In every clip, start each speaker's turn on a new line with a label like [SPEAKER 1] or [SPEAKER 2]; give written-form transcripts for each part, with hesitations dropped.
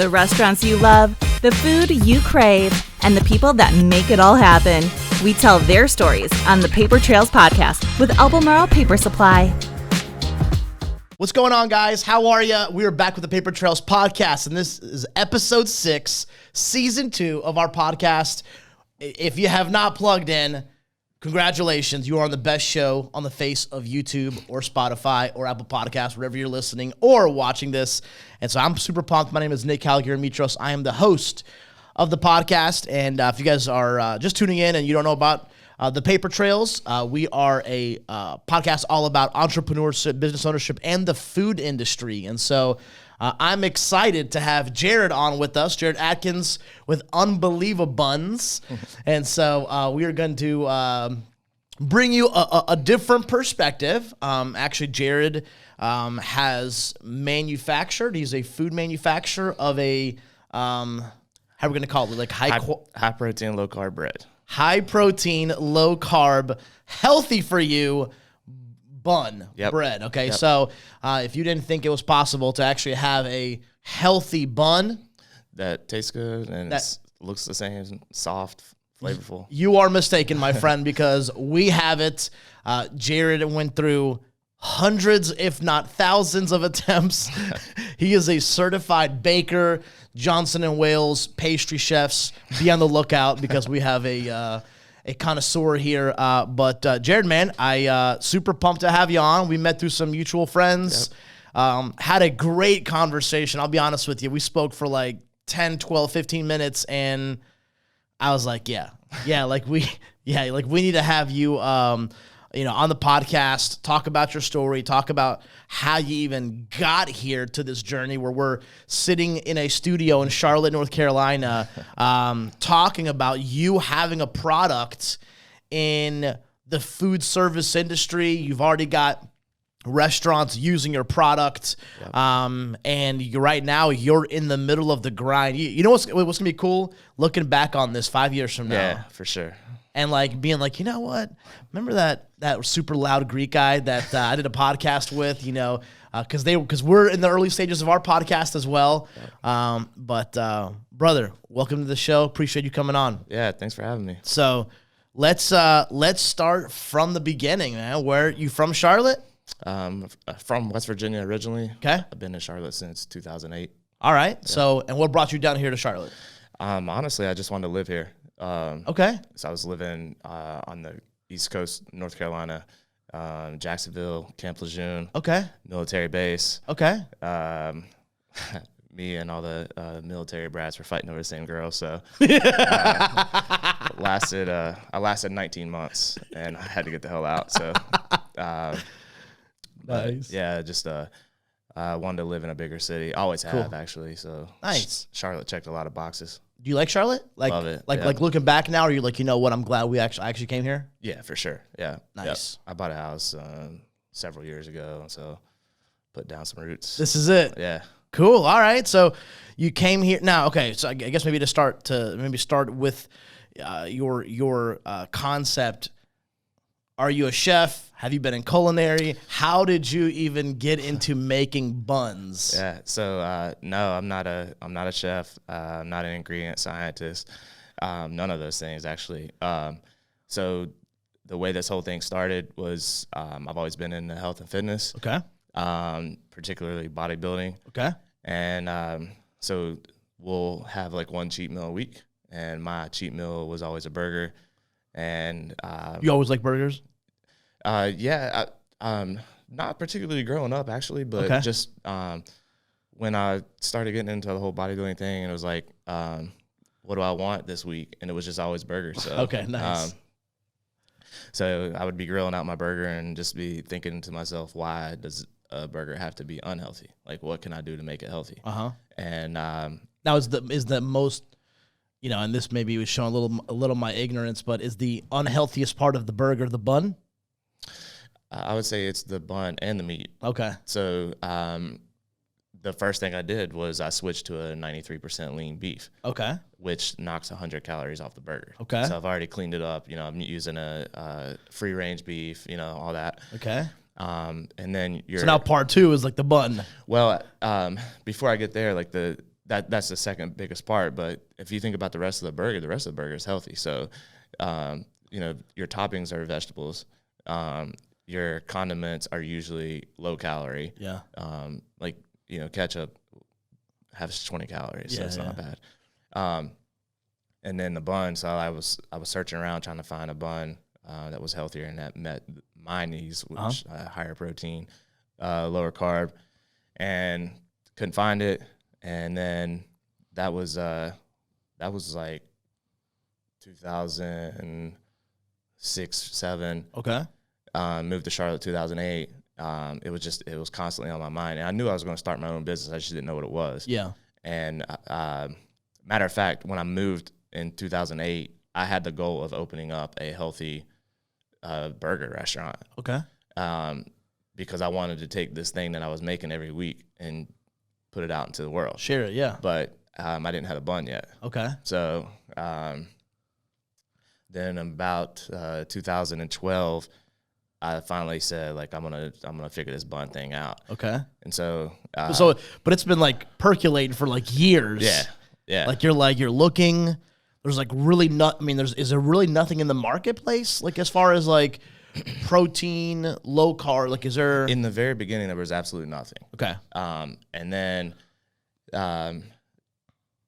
[SPEAKER 1] The restaurants you love, the food you crave, and the people that make it all happen. We tell their stories on the Paper Trails podcast with Albemarle Paper Supply.
[SPEAKER 2] What's going on, guys? How are you? We are back with the Paper Trails podcast, and this is episode 6, season 2 of our podcast. If you have not plugged in, congratulations. You are on the best show on the face of YouTube or Spotify or Apple Podcasts, wherever you're listening or watching this. And so I'm super pumped. My name is Nick Calgary-Mitros. I am the host of the podcast. And if you guys are just tuning in and you don't know about the Paper Trails, we are a podcast all about entrepreneurship, business ownership, and the food industry. And so I'm excited to have Jerrod on with us, Jerrod Adkins with UnbelievaBuns. And so we are going to bring you a different perspective. Actually, Jerrod has manufactured. He's a food manufacturer of a, how are we going to call it? Like high
[SPEAKER 3] protein, low carb bread.
[SPEAKER 2] High protein, low carb, healthy for you bun bread. Okay, so if you didn't think it was possible to actually have a healthy bun
[SPEAKER 3] that tastes good and looks the same, soft, flavorful,
[SPEAKER 2] you are mistaken, my friend, because we have it. Jerrod went through hundreds, if not thousands, of attempts. He is a certified baker, Johnson & Wales pastry chefs. Be on the lookout because we have a connoisseur here. But Jerrod, man, I super pumped to have you on. We met through some mutual friends. Had a great conversation. I'll be honest with you. We spoke for like 10, 12, 15 minutes, and I was like, we need to have you on the podcast, talk about your story, talk about how you even got here to this journey where we're sitting in a studio in Charlotte, North Carolina, talking about you having a product in the food service industry. You've already got restaurants using your product, and right now you're in the middle of the grind. You know what's going to be cool? Looking back on this 5 years from now.
[SPEAKER 3] Yeah, for sure.
[SPEAKER 2] And like being like, you know what? Remember that super loud Greek guy that I did a podcast with? Because we're in the early stages of our podcast as well. Brother, welcome to the show. Appreciate you coming on.
[SPEAKER 3] Yeah, thanks for having me.
[SPEAKER 2] So let's start from the beginning, man. Where you from? Charlotte?
[SPEAKER 3] From West Virginia originally.
[SPEAKER 2] Okay.
[SPEAKER 3] I've been in Charlotte since 2008.
[SPEAKER 2] All right. Yeah. So, and what brought you down here to Charlotte?
[SPEAKER 3] Honestly, I just wanted to live here.
[SPEAKER 2] Okay.
[SPEAKER 3] So I was living on the East Coast, North Carolina, Jacksonville, Camp Lejeune. Okay. Military base.
[SPEAKER 2] Okay.
[SPEAKER 3] Me and all the military brats were fighting over the same girl, so I lasted 19 months, and I had to get the hell out. So,
[SPEAKER 2] nice.
[SPEAKER 3] Yeah, just wanted to live in a bigger city. Always have, actually. So
[SPEAKER 2] nice.
[SPEAKER 3] Charlotte checked a lot of boxes.
[SPEAKER 2] Do you like Charlotte?
[SPEAKER 3] Love it.
[SPEAKER 2] Like looking back now, are you like, you know what? I'm glad we actually came here.
[SPEAKER 3] Yeah, for sure. Yeah.
[SPEAKER 2] Nice.
[SPEAKER 3] Yep. I bought a house several years ago, so put down some roots.
[SPEAKER 2] This is it.
[SPEAKER 3] Yeah.
[SPEAKER 2] Cool. All right. So you came here now. Okay. So I guess maybe to start with your concept. Are you a chef? Have you been in culinary? How did you even get into making buns?
[SPEAKER 3] Yeah. So no, I'm not a chef. I'm not an ingredient scientist. None of those things actually. So the way this whole thing started was I've always been into health and fitness.
[SPEAKER 2] Okay.
[SPEAKER 3] Particularly bodybuilding.
[SPEAKER 2] Okay.
[SPEAKER 3] And so we'll have like one cheat meal a week, and my cheat meal was always a burger. And
[SPEAKER 2] you always like burgers?
[SPEAKER 3] Yeah, not particularly growing up actually, but just when I started getting into the whole bodybuilding thing, and it was like, what do I want this week? And it was just always burgers. So,
[SPEAKER 2] okay, nice.
[SPEAKER 3] So I would be grilling out my burger and just be thinking to myself, why does a burger have to be unhealthy? Like, what can I do to make it healthy? And
[SPEAKER 2] now is the most, and this maybe was showing a little my ignorance, but is the unhealthiest part of the burger the bun?
[SPEAKER 3] I would say it's the bun and the meat.
[SPEAKER 2] Okay.
[SPEAKER 3] So the first thing I did was I switched to a 93% lean beef. Okay. Which knocks 100 calories off the burger. Okay. So I've already cleaned it up. I'm using a free range beef, all that. Okay. And then
[SPEAKER 2] so now part 2 is like the bun.
[SPEAKER 3] Well, before I get there, like the that's the second biggest part. But if you think about the rest of the burger is healthy. So, your toppings are vegetables. Your condiments are usually low calorie.
[SPEAKER 2] Yeah.
[SPEAKER 3] Ketchup has 20 calories, so it's not bad. And then the bun. So I was searching around trying to find a bun that was healthier and that met my needs, which higher protein, lower carb, and couldn't find it. And then that was like 2006, 7.
[SPEAKER 2] Okay.
[SPEAKER 3] Moved to Charlotte 2008. It was constantly on my mind, and I knew I was going to start my own business. I just didn't know what it was.
[SPEAKER 2] Yeah.
[SPEAKER 3] And matter of fact, when I moved in 2008, I had the goal of opening up a healthy burger restaurant.
[SPEAKER 2] Okay.
[SPEAKER 3] Because I wanted to take this thing that I was making every week and put it out into the world.
[SPEAKER 2] Share it, yeah.
[SPEAKER 3] But I didn't have a bun yet.
[SPEAKER 2] Okay.
[SPEAKER 3] So then about 2012, I finally said, like, I'm gonna figure this bun thing out.
[SPEAKER 2] Okay.
[SPEAKER 3] And so
[SPEAKER 2] but it's been like percolating for like years.
[SPEAKER 3] Yeah. Yeah.
[SPEAKER 2] Like you're looking. There's like really is there really nothing in the marketplace? Like as far as like protein, low carb, like is there?
[SPEAKER 3] In the very beginning, there was absolutely nothing.
[SPEAKER 2] Okay.
[SPEAKER 3] And then,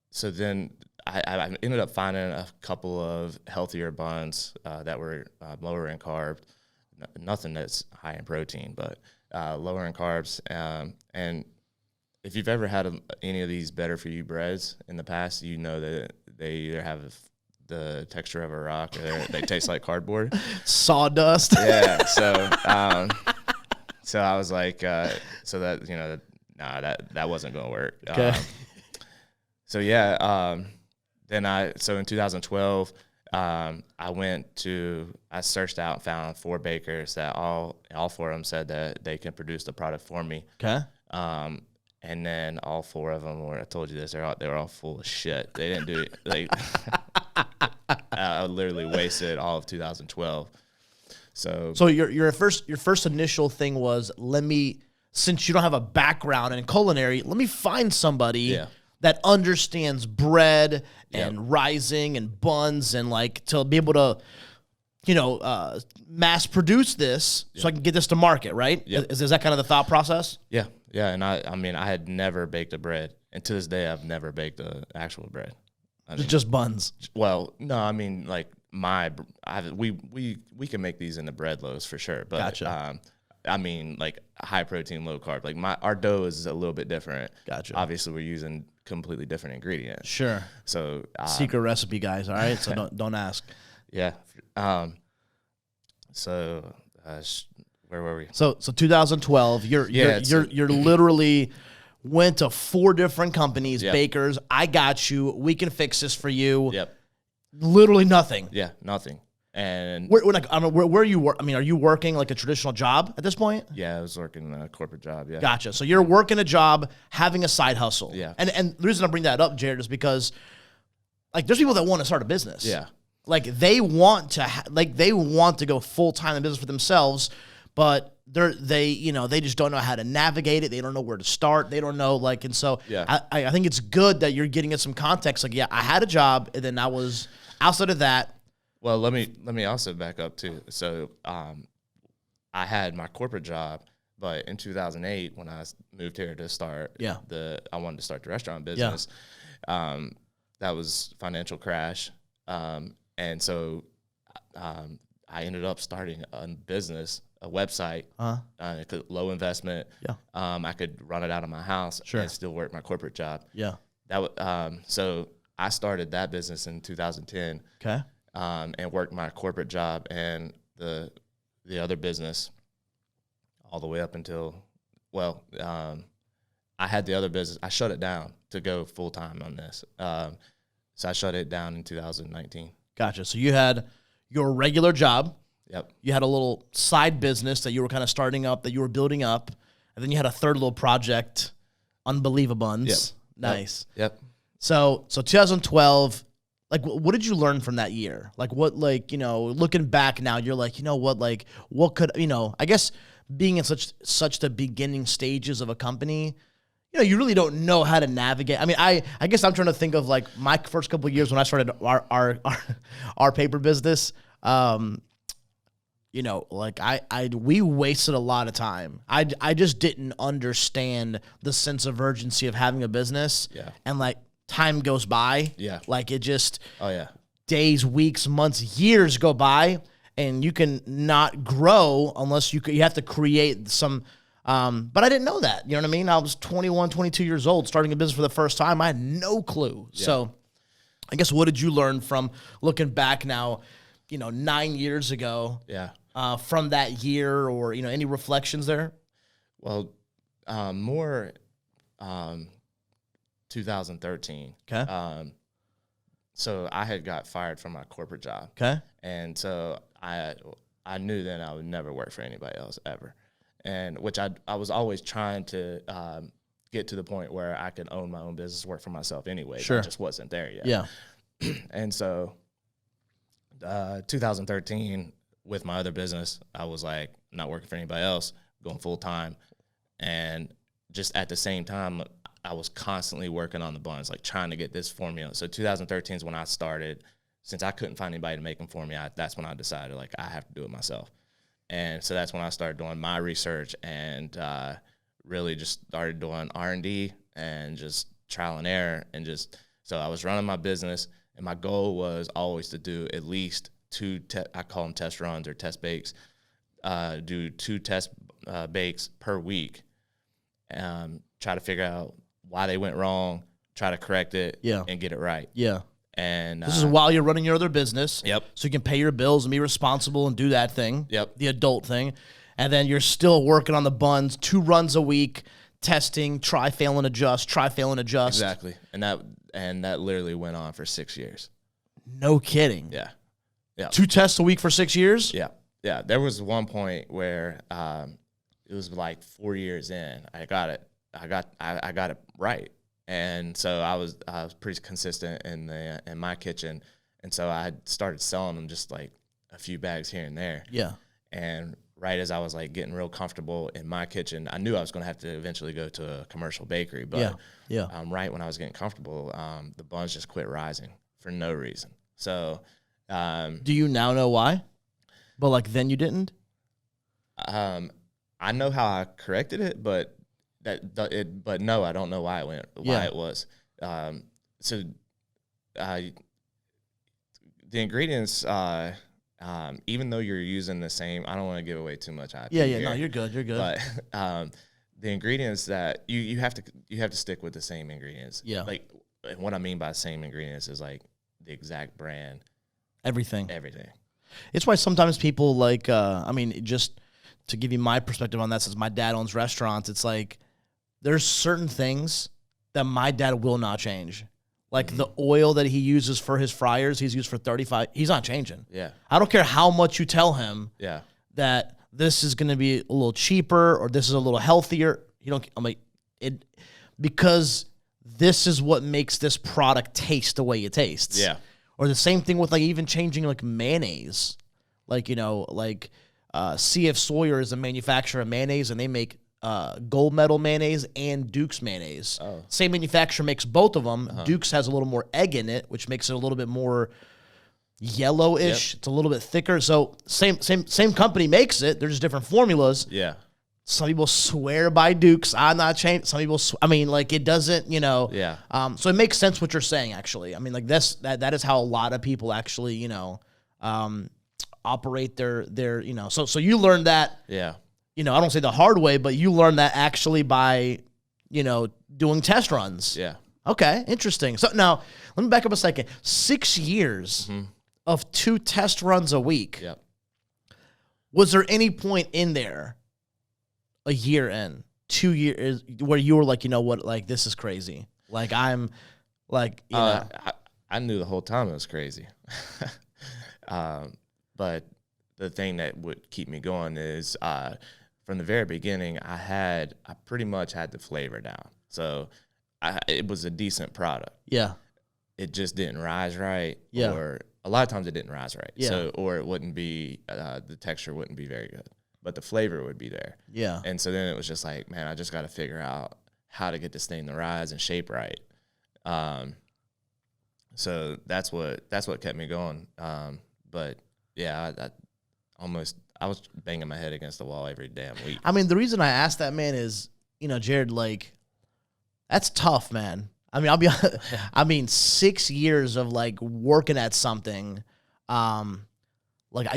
[SPEAKER 3] so then I ended up finding a couple of healthier buns that were lower in carb, nothing that's high in protein, but lower in carbs. And if you've ever had any of these better for you breads in the past, you know that they either have the texture of a rock or they taste like cardboard.
[SPEAKER 2] Sawdust.
[SPEAKER 3] Yeah. So, so I was like, so that, that wasn't going to work.
[SPEAKER 2] Okay.
[SPEAKER 3] So yeah. So in 2012, I searched out and found 4 bakers that all 4 of them said that they can produce the product for me.
[SPEAKER 2] Okay.
[SPEAKER 3] And then all 4 of them I told you this, they were all full of shit. They didn't do it. I literally wasted all of 2012. So
[SPEAKER 2] your first initial thing was, since you don't have a background in culinary, let me find somebody that understands bread and rising and buns and like to be able to, mass produce this so I can get this to market, right?
[SPEAKER 3] Yep.
[SPEAKER 2] Is that kind of the thought process?
[SPEAKER 3] Yeah. Yeah. And I had never baked a bread. And to this day, I've never baked an actual bread.
[SPEAKER 2] Just buns.
[SPEAKER 3] Well, no, we can make these into bread loaves for sure. But
[SPEAKER 2] gotcha.
[SPEAKER 3] Like high protein, low carb. Like our dough is a little bit different.
[SPEAKER 2] Gotcha.
[SPEAKER 3] Obviously, we're using completely different ingredients.
[SPEAKER 2] Sure.
[SPEAKER 3] So
[SPEAKER 2] secret recipe, guys. All right. So don't ask.
[SPEAKER 3] Yeah. Where were we?
[SPEAKER 2] So 2012. You're literally went to 4 different companies, bakers. I got you. We can fix this for you.
[SPEAKER 3] Yep.
[SPEAKER 2] Literally nothing.
[SPEAKER 3] Yeah, nothing. And
[SPEAKER 2] where are you? Are you working like a traditional job at this point?
[SPEAKER 3] Yeah, I was working a corporate job. Yeah.
[SPEAKER 2] Gotcha. So you're working a job, having a side hustle.
[SPEAKER 3] Yeah.
[SPEAKER 2] And the reason I bring that up, Jerrod, is because like there's people that want to start a business.
[SPEAKER 3] Yeah.
[SPEAKER 2] Like they want to go full time in business for themselves, but they just don't know how to navigate it. They don't know where to start. They don't know and so I think it's good that you're getting us some context. Like I had a job and then I was outside of that.
[SPEAKER 3] Well, let me also back up too. So I had my corporate job, but in 2008 when I moved here to start I wanted to start the restaurant business. That was financial crash. And so I ended up starting a business, a website, low investment.
[SPEAKER 2] Yeah.
[SPEAKER 3] I could run it out of my house and still work my corporate job.
[SPEAKER 2] Yeah.
[SPEAKER 3] So I started that business in 2010.
[SPEAKER 2] Okay.
[SPEAKER 3] And worked my corporate job and the other business all the way up until, I had the other business. I shut it down to go full time on this. So I shut it down in 2019.
[SPEAKER 2] Gotcha. So you had your regular job.
[SPEAKER 3] Yep. You
[SPEAKER 2] had a little side business that you were kind of starting up, that you were building up. And then you had a third little project, UnbelievaBuns.
[SPEAKER 3] Yep.
[SPEAKER 2] Nice.
[SPEAKER 3] Yep.
[SPEAKER 2] So 2012, like, what did you learn from that year? Like, what, looking back now, you're like, what could, I guess being in such the beginning stages of a company, you really don't know how to navigate. I mean, I guess I'm trying to think of like my first couple of years when I started our paper business. Like we wasted a lot of time. I just didn't understand the sense of urgency of having a business.
[SPEAKER 3] Yeah.
[SPEAKER 2] And like time goes by.
[SPEAKER 3] Yeah.
[SPEAKER 2] Like it just.
[SPEAKER 3] Oh yeah.
[SPEAKER 2] Days, weeks, months, years go by, and you can not grow unless you have to create some. But I didn't know that. You know what I mean? I was 21, 22 years old, starting a business for the first time. I had no clue. Yeah. So I guess what did you learn from looking back now, 9 years ago?
[SPEAKER 3] Yeah.
[SPEAKER 2] From that year, or, any reflections there?
[SPEAKER 3] Well, more 2013.
[SPEAKER 2] Okay.
[SPEAKER 3] So I had got fired from my corporate job.
[SPEAKER 2] Okay.
[SPEAKER 3] And so I knew then I would never work for anybody else ever. And which I was always trying to get to the point where I could own my own business, work for myself anyway.
[SPEAKER 2] Sure.
[SPEAKER 3] I just wasn't there yet.
[SPEAKER 2] Yeah.
[SPEAKER 3] And so 2013, with my other business, I was like, not working for anybody else, going full time. And just at the same time, I was constantly working on the buns, like trying to get this formula. So 2013 is when I started. Since I couldn't find anybody to make them for me, that's when I decided, like, I have to do it myself. And so that's when I started doing my research and really just started doing R&D and just trial and error. And so I was running my business, and my goal was always to do at least I call them test runs or test bakes, do 2 test bakes per week, try to figure out why they went wrong, try to correct it, and get it right.
[SPEAKER 2] Yeah.
[SPEAKER 3] And
[SPEAKER 2] this is while you're running your other business.
[SPEAKER 3] Yep.
[SPEAKER 2] So you can pay your bills and be responsible and do that thing.
[SPEAKER 3] Yep.
[SPEAKER 2] The adult thing. And then you're still working on the buns, 2 runs a week, testing, try, fail, and adjust, try, fail, and adjust.
[SPEAKER 3] Exactly. And that literally went on for 6 years.
[SPEAKER 2] No kidding.
[SPEAKER 3] Yeah. Yeah.
[SPEAKER 2] 2 tests a week for 6 years?
[SPEAKER 3] Yeah. Yeah. There was one point where it was like 4 years in. I got it right. And so I was pretty consistent in my kitchen. And so I started selling them just like a few bags here and there.
[SPEAKER 2] Yeah.
[SPEAKER 3] And right as I was like getting real comfortable in my kitchen, I knew I was going to have to eventually go to a commercial bakery. But right when I was getting comfortable, the buns just quit rising for no reason. So
[SPEAKER 2] do you now know why? But like then you didn't?
[SPEAKER 3] I know how I corrected it, but no, I don't know why it was. So the ingredients, even though you're using the same, I don't want to give away too much IP.
[SPEAKER 2] Yeah,
[SPEAKER 3] here,
[SPEAKER 2] no, you're good.
[SPEAKER 3] But the ingredients that you have to stick with the same ingredients.
[SPEAKER 2] Yeah.
[SPEAKER 3] Like, and what I mean by same ingredients is like the exact brand.
[SPEAKER 2] Everything.
[SPEAKER 3] It's
[SPEAKER 2] why sometimes people like, just to give you my perspective on that, since my dad owns restaurants, it's like there's certain things that my dad will not change. Like the oil that he uses for his fryers, he's used for 35. He's not changing.
[SPEAKER 3] Yeah.
[SPEAKER 2] I don't care how much you tell him that this is going to be a little cheaper or this is a little healthier. Because this is what makes this product taste the way it tastes.
[SPEAKER 3] Yeah.
[SPEAKER 2] Or the same thing with like even changing like mayonnaise. Like, CF Sawyer is a manufacturer of mayonnaise, and they make Gold Medal mayonnaise and Duke's mayonnaise.
[SPEAKER 3] Oh.
[SPEAKER 2] Same manufacturer makes both of them. Duke's has a little more egg in it, which makes it a little bit more yellowish. Yep. It's a little bit thicker. So same company makes it. They're just different formulas.
[SPEAKER 3] Yeah.
[SPEAKER 2] Some people swear by Duke's. I'm not changing. Some people, it doesn't,
[SPEAKER 3] Yeah.
[SPEAKER 2] So it makes sense what you're saying, actually. I mean, like that is how a lot of people actually, operate their. So you learned that.
[SPEAKER 3] Yeah.
[SPEAKER 2] I don't say the hard way, but you learned that actually by, doing test runs.
[SPEAKER 3] Yeah.
[SPEAKER 2] Okay, interesting. So now let me back up a second. 6 years of 2 test runs a week.
[SPEAKER 3] Yep.
[SPEAKER 2] Was there any point in there, a year in, 2 years, where you were like, you know what, like this is crazy. Like I'm, like
[SPEAKER 3] I knew the whole time it was crazy. But the thing that would keep me going is from the very beginning, I pretty much had the flavor down. So it was a decent product.
[SPEAKER 2] Yeah.
[SPEAKER 3] It just didn't rise right.
[SPEAKER 2] Yeah.
[SPEAKER 3] Or a lot of times it didn't rise right.
[SPEAKER 2] Yeah.
[SPEAKER 3] So, or it wouldn't be, the texture wouldn't be very good, but the flavor would be there.
[SPEAKER 2] Yeah.
[SPEAKER 3] And so then it was just like, man, I just got to figure out how to get this thing to rise and shape right. So that's what kept me going. But yeah, I was banging my head against the wall every damn week.
[SPEAKER 2] I mean, the reason I asked that, man, is, Jerrod, like, that's tough, man. I mean, I'll be honest. I mean, 6 years of like working at something, like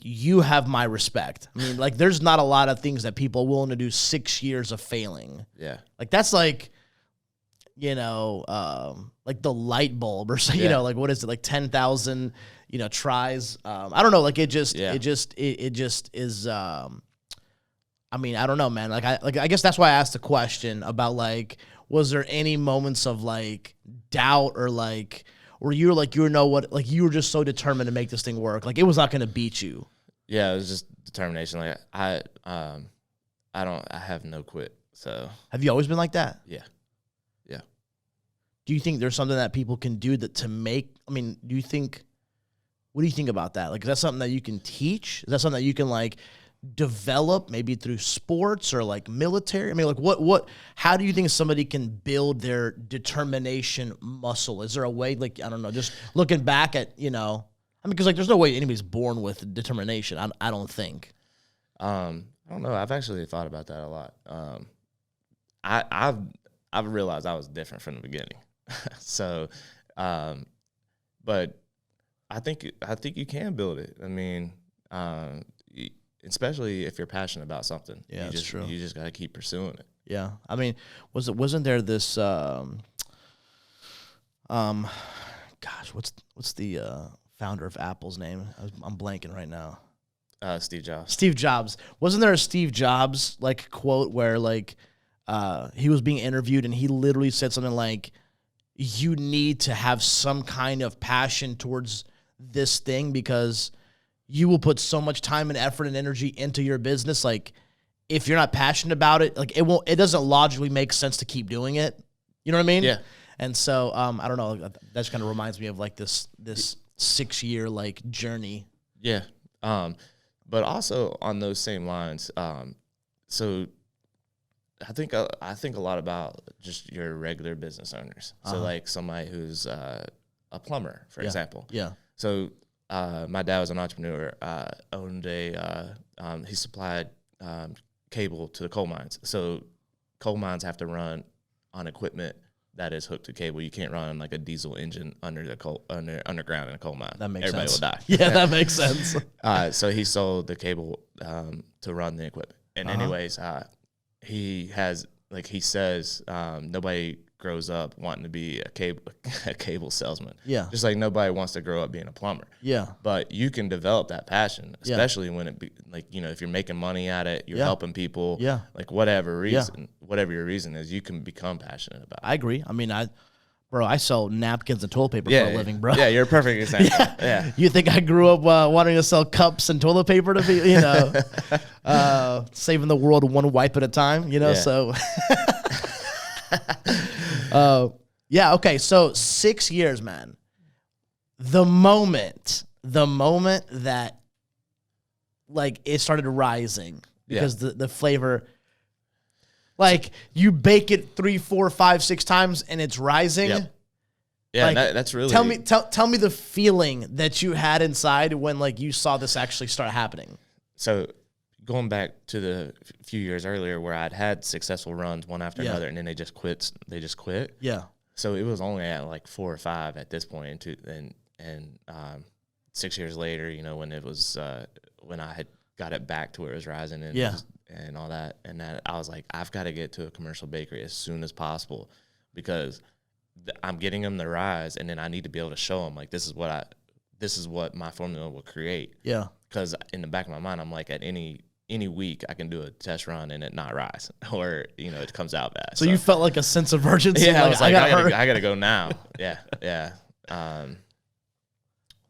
[SPEAKER 2] you have my respect. I mean, like, there's not a lot of things that people are willing to do 6 years of failing.
[SPEAKER 3] Yeah.
[SPEAKER 2] Like, that's like, like the light bulb or so, like, what is it? Like 10,000, tries. I don't know. Like, it just is, I mean, I don't know, man. I guess that's why I asked the question about, like, was there any moments of like doubt or like, where you were like, you were just so determined to make this thing work? Like, it was not going to beat you.
[SPEAKER 3] Yeah, it was just determination. Like, I have no quit. So
[SPEAKER 2] have you always been like that?
[SPEAKER 3] Yeah. Yeah.
[SPEAKER 2] Do you think there's something that people can do what do you think about that? Like, is that something that you can teach? Is that something that you can like develop maybe through sports or like military? I mean, like how do you think somebody can build their determination muscle? Is there a way, like, I don't know, just looking back at, because like there's no way anybody's born with determination. I don't think.
[SPEAKER 3] I don't know. I've actually thought about that a lot. I've realized I was different from the beginning. So, but I think you can build it. I mean, especially if you're passionate about something.
[SPEAKER 2] Yeah, that's true.
[SPEAKER 3] You just got to keep pursuing it.
[SPEAKER 2] Yeah. I mean, wasn't there this, gosh, what's the founder of Apple's name? I'm blanking right now.
[SPEAKER 3] Steve Jobs.
[SPEAKER 2] Steve Jobs. Wasn't there a Steve Jobs like quote where like he was being interviewed and he literally said something like, you need to have some kind of passion towards this thing because you will put so much time and effort and energy into your business. Like, if you're not passionate about it, like, it doesn't logically make sense to keep doing it. You know what I mean?
[SPEAKER 3] Yeah.
[SPEAKER 2] And so, I don't know. That just kind of reminds me of like this 6 year like journey.
[SPEAKER 3] Yeah. But also on those same lines, so I think a lot about just your regular business owners. So like somebody who's a plumber, for example.
[SPEAKER 2] Yeah.
[SPEAKER 3] So my dad was an entrepreneur. Owned he supplied cable to the coal mines. So coal mines have to run on equipment that is hooked to cable. You can't run like a diesel engine underground in a coal mine.
[SPEAKER 2] That makes
[SPEAKER 3] Everybody
[SPEAKER 2] sense.
[SPEAKER 3] will die.
[SPEAKER 2] Yeah, that makes sense.
[SPEAKER 3] So he sold the cable to run the equipment. And anyways, he has, like he says, nobody grows up wanting to be a cable salesman.
[SPEAKER 2] Yeah.
[SPEAKER 3] Just like nobody wants to grow up being a plumber.
[SPEAKER 2] Yeah.
[SPEAKER 3] But you can develop that passion, especially when it be like, if you're making money at it, you're helping people.
[SPEAKER 2] Yeah.
[SPEAKER 3] Like whatever your reason is, you can become passionate about it.
[SPEAKER 2] I agree. I mean, I sell napkins and toilet paper for a living, bro.
[SPEAKER 3] Yeah, you're a perfect example. Yeah.
[SPEAKER 2] You think I grew up wanting to sell cups and toilet paper to be, saving the world one wipe at a time, so. Okay. So 6 years, man. The moment that like it started rising because the flavor, like you bake it 3, 4, 5, 6 times and it's rising.
[SPEAKER 3] Yep. Yeah,
[SPEAKER 2] like,
[SPEAKER 3] that's really.
[SPEAKER 2] Tell me the feeling that you had inside when like you saw this actually start happening.
[SPEAKER 3] So going back to the few years earlier where I'd had successful runs one after another, and then they just quit.
[SPEAKER 2] Yeah.
[SPEAKER 3] So it was only at like 4 or 5 at this point, and 6 years later, when it was when I had got it back to where it was rising and all that, and that I was like, I've got to get to a commercial bakery as soon as possible because I'm getting them to rise, and then I need to be able to show them like this is what my formula will create.
[SPEAKER 2] Yeah.
[SPEAKER 3] Because in the back of my mind, I'm like, at any week I can do a test run and it not rise, or it comes out bad.
[SPEAKER 2] So you felt like a sense of urgency.
[SPEAKER 3] Yeah, I was like, I gotta go now. Yeah.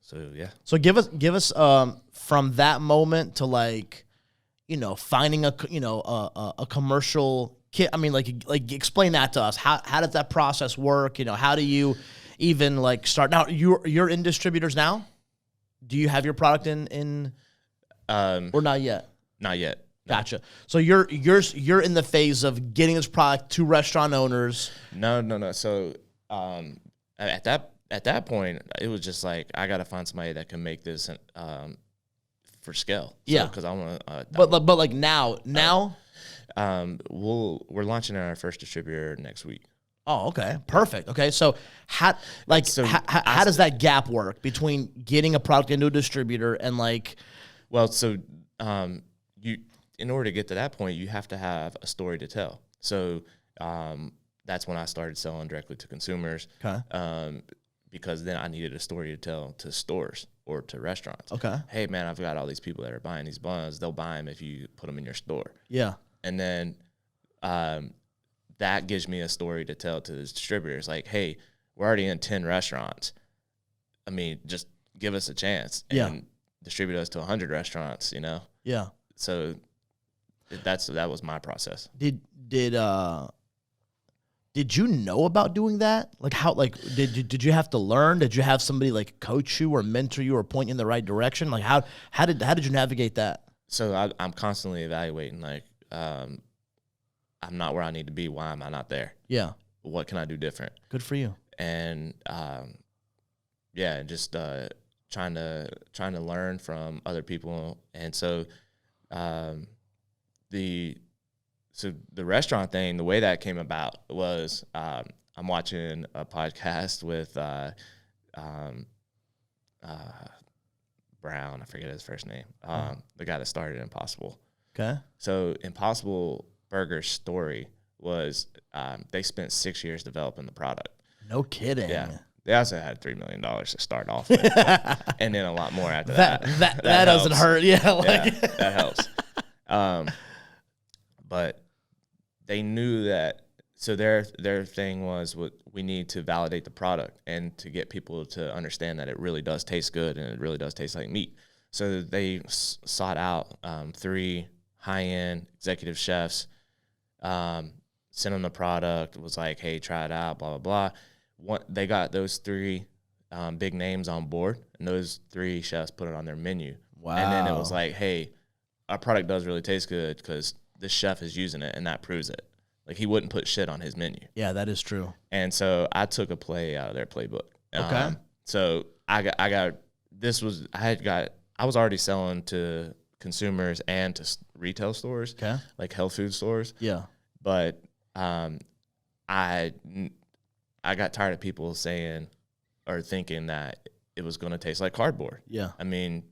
[SPEAKER 3] So
[SPEAKER 2] give us from that moment to like, finding a commercial kit. I mean, like explain that to us. How does that process work? How do you even like start now? You're in distributors now. Do you have your product in or not yet?
[SPEAKER 3] Not yet.
[SPEAKER 2] Gotcha. So you're in the phase of getting this product to restaurant owners.
[SPEAKER 3] No. So at that point, it was just like I got to find somebody that can make this for scale. So, because I want to.
[SPEAKER 2] But like now.
[SPEAKER 3] We're launching our first distributor next week.
[SPEAKER 2] Oh, okay, perfect. Okay, so how does that gap work between getting a product into a distributor and like?
[SPEAKER 3] Well, so in order to get to that point, you have to have a story to tell. So that's when I started selling directly to consumers.
[SPEAKER 2] Okay.
[SPEAKER 3] Because then I needed a story to tell to stores or to restaurants.
[SPEAKER 2] Okay.
[SPEAKER 3] Hey, man, I've got all these people that are buying these buns. They'll buy them if you put them in your store.
[SPEAKER 2] Yeah.
[SPEAKER 3] And then that gives me a story to tell to the distributors. Like, hey, we're already in 10 restaurants. I mean, just give us a chance and distribute us to 100 restaurants, you know?
[SPEAKER 2] Yeah.
[SPEAKER 3] So that was my process.
[SPEAKER 2] Did you know about doing that? Like how? Like did you have to learn? Did you have somebody like coach you or mentor you or point you in the right direction? Like how did you navigate that?
[SPEAKER 3] So I'm constantly evaluating. Like I'm not where I need to be. Why am I not there?
[SPEAKER 2] Yeah.
[SPEAKER 3] What can I do different?
[SPEAKER 2] Good for you.
[SPEAKER 3] And just trying to learn from other people. And so the restaurant thing, the way that came about was I'm watching a podcast with Brown, I forget his first name, the guy that started Impossible.
[SPEAKER 2] Okay. So
[SPEAKER 3] Impossible Burger's story was they spent 6 years developing the product.
[SPEAKER 2] No kidding.
[SPEAKER 3] Yeah. They also had $3 million to start off with, and then a lot more after that.
[SPEAKER 2] That doesn't hurt. Yeah, like.
[SPEAKER 3] Yeah, that helps. But they knew that. So their thing was, we need to validate the product and to get people to understand that it really does taste good and it really does taste like meat. So they sought out 3 high-end executive chefs, sent them the product, was like, hey, try it out, blah, blah, blah. They got those 3 big names on board, and those 3 chefs put it on their menu.
[SPEAKER 2] Wow.
[SPEAKER 3] And then it was like, hey, our product does really taste good because this chef is using it, and that proves it. Like, he wouldn't put shit on his menu.
[SPEAKER 2] Yeah, that is true.
[SPEAKER 3] And so I took a play out of their playbook.
[SPEAKER 2] Okay.
[SPEAKER 3] So I was already selling to consumers and to retail stores,
[SPEAKER 2] okay,
[SPEAKER 3] like health food stores.
[SPEAKER 2] Yeah.
[SPEAKER 3] But I got tired of people saying or thinking that it was going to taste like cardboard.
[SPEAKER 2] Yeah.
[SPEAKER 3] I mean,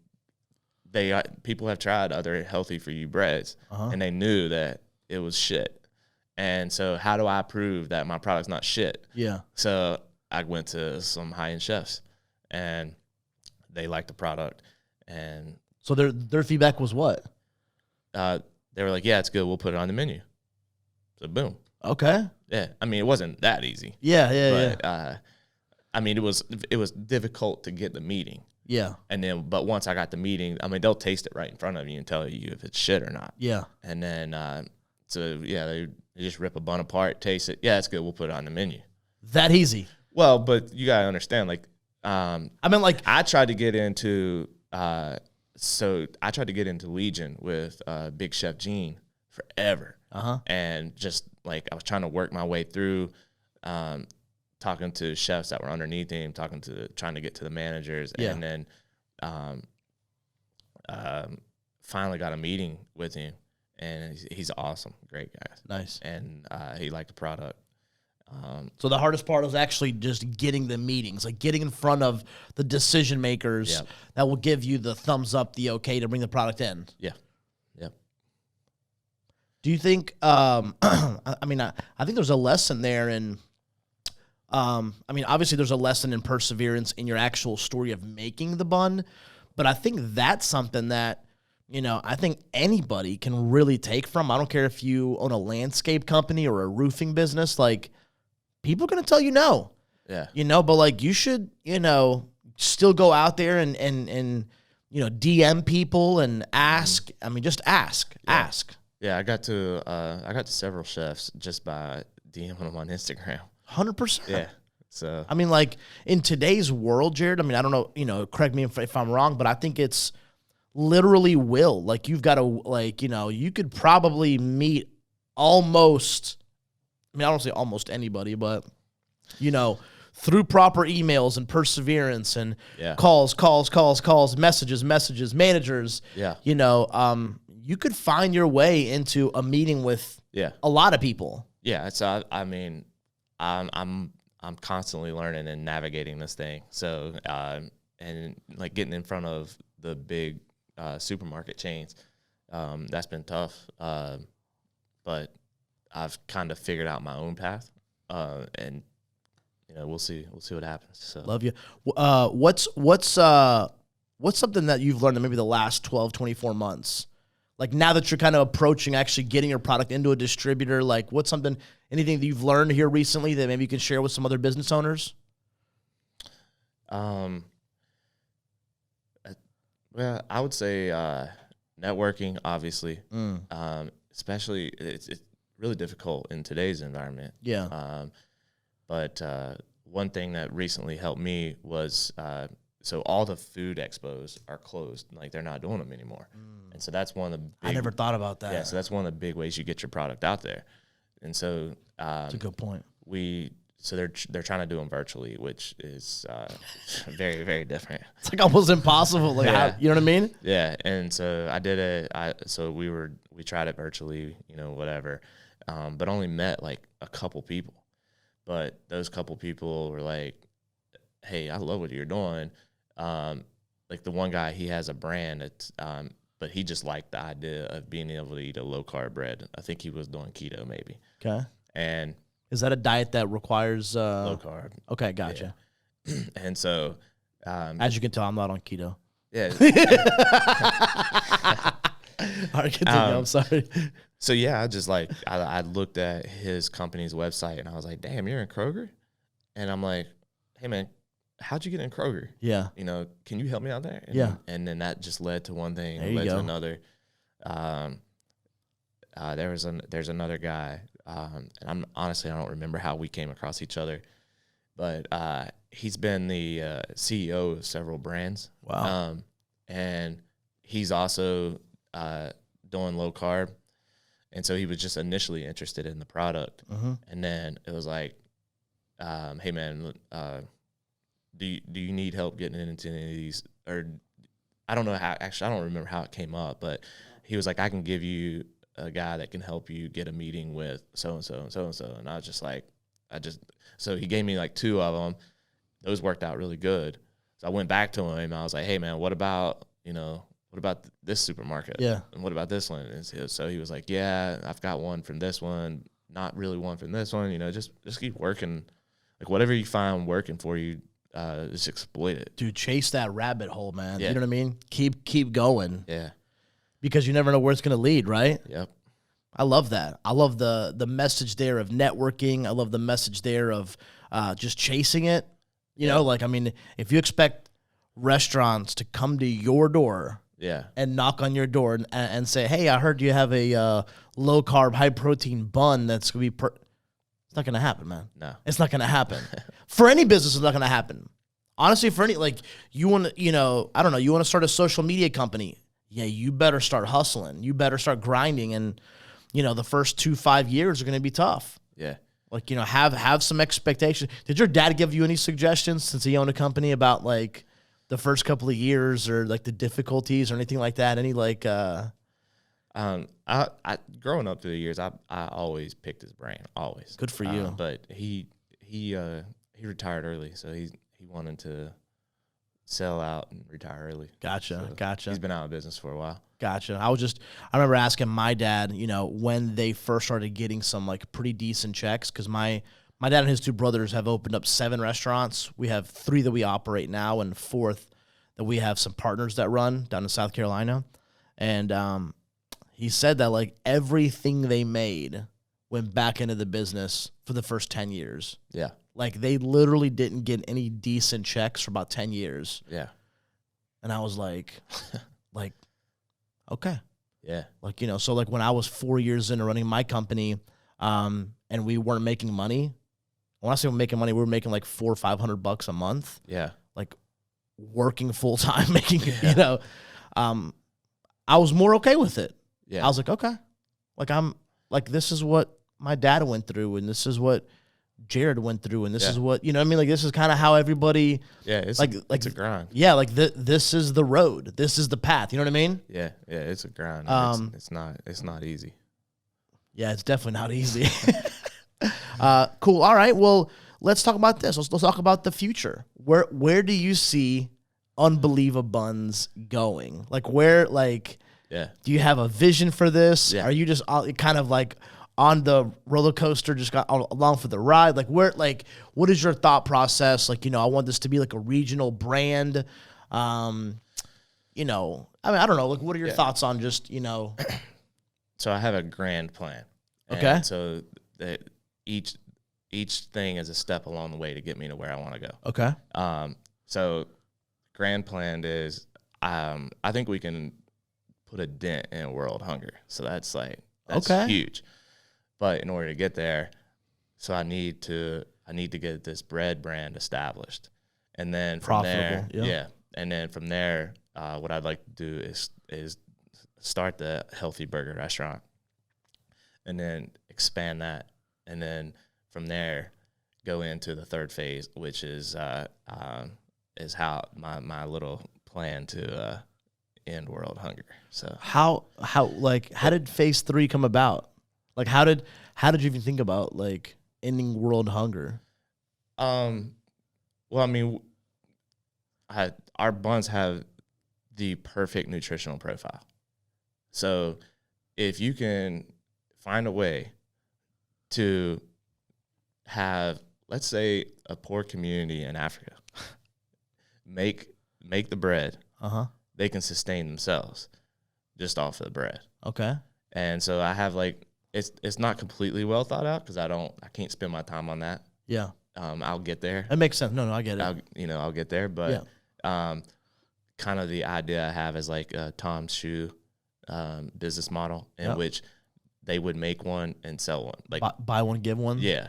[SPEAKER 3] people have tried other healthy for you breads, and they knew that it was shit. And so how do I prove that my product's not shit? Yeah. So I went to some high-end chefs, and they liked the product. And
[SPEAKER 2] so their feedback was what?
[SPEAKER 3] They were like, yeah, it's good. We'll put it on the menu. So boom.
[SPEAKER 2] Okay.
[SPEAKER 3] Yeah. I mean, it wasn't that easy.
[SPEAKER 2] Yeah.
[SPEAKER 3] I mean, it was difficult to get the meeting.
[SPEAKER 2] Yeah.
[SPEAKER 3] And then, but once I got the meeting, I mean, they'll taste it right in front of you and tell you if it's shit or not.
[SPEAKER 2] Yeah.
[SPEAKER 3] And then, they just rip a bun apart, taste it. Yeah, it's good. We'll put it on the menu.
[SPEAKER 2] That easy.
[SPEAKER 3] Well, but you gotta understand, like, I tried to get into, Legion with Big Chef Gene forever. And just like I was trying to work my way through, talking to chefs that were underneath him, trying to get to the managers, and then finally got a meeting with him, and he's awesome, great guy.
[SPEAKER 2] Nice.
[SPEAKER 3] And he liked the product.
[SPEAKER 2] So the hardest part was actually just getting the meetings, like getting in front of the decision makers that will give you the thumbs up, the okay to bring the product in.
[SPEAKER 3] Yeah. Yep.
[SPEAKER 2] Do you think, I think there's a lesson there in, obviously there's a lesson in perseverance in your actual story of making the bun, but I think that's something that, I think anybody can really take from. I don't care if you own a landscape company or a roofing business, like, people are going to tell you no.
[SPEAKER 3] Yeah.
[SPEAKER 2] But like you should, still go out there and DM people and ask. I mean, just ask.
[SPEAKER 3] Yeah.
[SPEAKER 2] Ask.
[SPEAKER 3] Yeah, I got to several chefs just by DMing them on Instagram.
[SPEAKER 2] 100%.
[SPEAKER 3] Yeah. So
[SPEAKER 2] I mean, like in today's world, Jerrod, I mean, I don't know, correct me if I'm wrong, but I think it's literally will. Like, you've got to, like, you know, you could probably meet almost, I mean, I don't say almost anybody, but, you know, through proper emails and perseverance and calls, messages, managers, you know, you could find your way into a meeting with a lot of people.
[SPEAKER 3] Yeah. So, I mean, I'm constantly learning and navigating this thing. So, and like getting in front of the big supermarket chains, that's been tough. But I've kind of figured out my own path, and you know, we'll see what happens. So.
[SPEAKER 2] Love you. What's something that you've learned in maybe the last 12, 24 months? Like, now that you're kind of approaching actually getting your product into a distributor, like, what's anything that you've learned here recently that maybe you can share with some other business owners?
[SPEAKER 3] Well, I would say networking, obviously. Especially, it's really difficult in today's environment.
[SPEAKER 2] Yeah.
[SPEAKER 3] But one thing that recently helped me was so all the food expos are closed. Like, they're not doing them anymore. And so that's one of the big,
[SPEAKER 2] I never thought about that.
[SPEAKER 3] Yeah, so that's one of the big ways you get your product out there. And so
[SPEAKER 2] that's a good point.
[SPEAKER 3] So they're trying to do them virtually, which is very, very different.
[SPEAKER 2] It's like almost impossible. Like, you know what I mean?
[SPEAKER 3] Yeah. And so I did it. So we tried it virtually, you know, whatever, but only met like a couple people. But those couple people were like, "Hey, I love what you're doing." Like, the one guy, he has a brand that's, but he just liked the idea of being able to eat a low-carb bread. I think he was doing keto, maybe.
[SPEAKER 2] Okay.
[SPEAKER 3] And
[SPEAKER 2] is that a diet that requires
[SPEAKER 3] low carb?
[SPEAKER 2] Okay, gotcha.
[SPEAKER 3] Yeah. And so,
[SPEAKER 2] as you can tell, I'm not on keto.
[SPEAKER 3] Yeah.
[SPEAKER 2] All right, continue. I'm sorry.
[SPEAKER 3] So yeah, I just like I looked at his company's website and I was like, "Damn, you're in Kroger?" And I'm like, "Hey man, how'd you get in Kroger?
[SPEAKER 2] Yeah,
[SPEAKER 3] you know, can you help me out there?" And then that just led to one thing, led to another. There's another guy, and I don't remember how we came across each other, but he's been the CEO of several brands.
[SPEAKER 2] Wow.
[SPEAKER 3] And he's also doing low carb. And so he was just initially interested in the product. And then it was like, "Hey man, do you need help getting into any of these?" Or I don't know how, actually, I don't remember how it came up, but he was like, "I can give you a guy that can help you get a meeting with so-and-so and so-and-so." And I was just like, so he gave me like 2 of them. Those worked out really good. So I went back to him and I was like, "Hey man, what about this supermarket?
[SPEAKER 2] Yeah.
[SPEAKER 3] And what about this one?" And so he was like, "Yeah, I've got one from this one, not really one from this one. You know, just keep working. Like, whatever you find working for you, just exploit it."
[SPEAKER 2] Dude, chase that rabbit hole, man.
[SPEAKER 3] Yeah.
[SPEAKER 2] You know what I mean? Keep going.
[SPEAKER 3] Yeah.
[SPEAKER 2] Because you never know where it's going to lead, right?
[SPEAKER 3] Yep.
[SPEAKER 2] I love that. I love the message there of networking. I love the message there of just chasing it. You know, like, I mean, if you expect restaurants to come to your door and knock on your door and say, "Hey, I heard you have a low-carb, high-protein bun that's going to be it's not going to happen, man.
[SPEAKER 3] No.
[SPEAKER 2] It's not going to happen. For any business, it's not going to happen. Honestly, for any, like, you want to, you know, I don't know, you want to start a social media company. Yeah, you better start hustling. You better start grinding. And, you know, the first 2-5 years are going to be tough.
[SPEAKER 3] Yeah.
[SPEAKER 2] Like, you know, have some expectations. Did your dad give you any suggestions since he owned a company about, like, the first couple of years or, like, the difficulties or anything like that? Any, like,
[SPEAKER 3] I growing up through the years, I always picked his brain, always.
[SPEAKER 2] Good for you.
[SPEAKER 3] But he retired early, so he wanted to sell out and retire early.
[SPEAKER 2] Gotcha.
[SPEAKER 3] He's been out of business for a while.
[SPEAKER 2] Gotcha. I remember asking my dad, you know, when they first started getting some, like, pretty decent checks, because my dad and his 2 brothers have opened up 7 restaurants. We have 3 that we operate now, and 4th that we have some partners that run down in South Carolina. And he said that, like, everything they made went back into the business for the first 10 years.
[SPEAKER 3] Yeah.
[SPEAKER 2] Like, they literally didn't get any decent checks for about 10 years.
[SPEAKER 3] Yeah.
[SPEAKER 2] And I was like, okay.
[SPEAKER 3] Yeah.
[SPEAKER 2] Like, you know, so, like, when I was 4 years into running my company, and we weren't making money, when I say we're making money, we were making like $400 or $500 a month.
[SPEAKER 3] Yeah.
[SPEAKER 2] Like, working full time, making, you know, I was more okay with it.
[SPEAKER 3] Yeah.
[SPEAKER 2] I was like, okay. Like, this is what my dad went through, and this is what Jerrod went through, and this is what, you know what I mean? Like, this is kind of how everybody.
[SPEAKER 3] Yeah, it's it's a grind.
[SPEAKER 2] Yeah, like this is the road. This is the path. You know what I mean?
[SPEAKER 3] Yeah, it's a grind. It's not easy.
[SPEAKER 2] Yeah, it's definitely not easy. Cool. All right. Well, let's talk about this. Let's talk about the future. Where do you see UnbelievaBuns going? Like, where, like,
[SPEAKER 3] yeah.
[SPEAKER 2] Do you have a vision for this?
[SPEAKER 3] Yeah.
[SPEAKER 2] Are you just kind of like on the roller coaster, just got along for the ride? Like, what is your thought process? Like, I want this to be like a regional brand. I mean, I don't know. Like, what are your thoughts on just,
[SPEAKER 3] So I have a grand plan.
[SPEAKER 2] Okay.
[SPEAKER 3] And so each thing is a step along the way to get me to where I want to go.
[SPEAKER 2] Okay.
[SPEAKER 3] So grand plan is, I think we can put a dent in world hunger. So that's huge. But in order to get there, so I need to get this bread brand established, and then from there, and then from there, what I'd like to do is start the healthy burger restaurant, and then expand that, and then from there, go into the third phase, which is how my little plan to end world hunger. So
[SPEAKER 2] how did phase 3 come about? Like, how did you even think about like ending world hunger?
[SPEAKER 3] Well, I mean, our buns have the perfect nutritional profile. So if you can find a way to have, let's say, a poor community in Africa make the bread, they can sustain themselves just off of the bread.
[SPEAKER 2] Okay.
[SPEAKER 3] And so I have it's not completely well thought out because I can't spend my time on that.
[SPEAKER 2] Yeah.
[SPEAKER 3] I'll get there.
[SPEAKER 2] That makes sense. No, I get it.
[SPEAKER 3] I'll get there, but kind of the idea I have is like a Tom's Shoe business model in which they would make one and sell one, like
[SPEAKER 2] buy one, give one.
[SPEAKER 3] Yeah.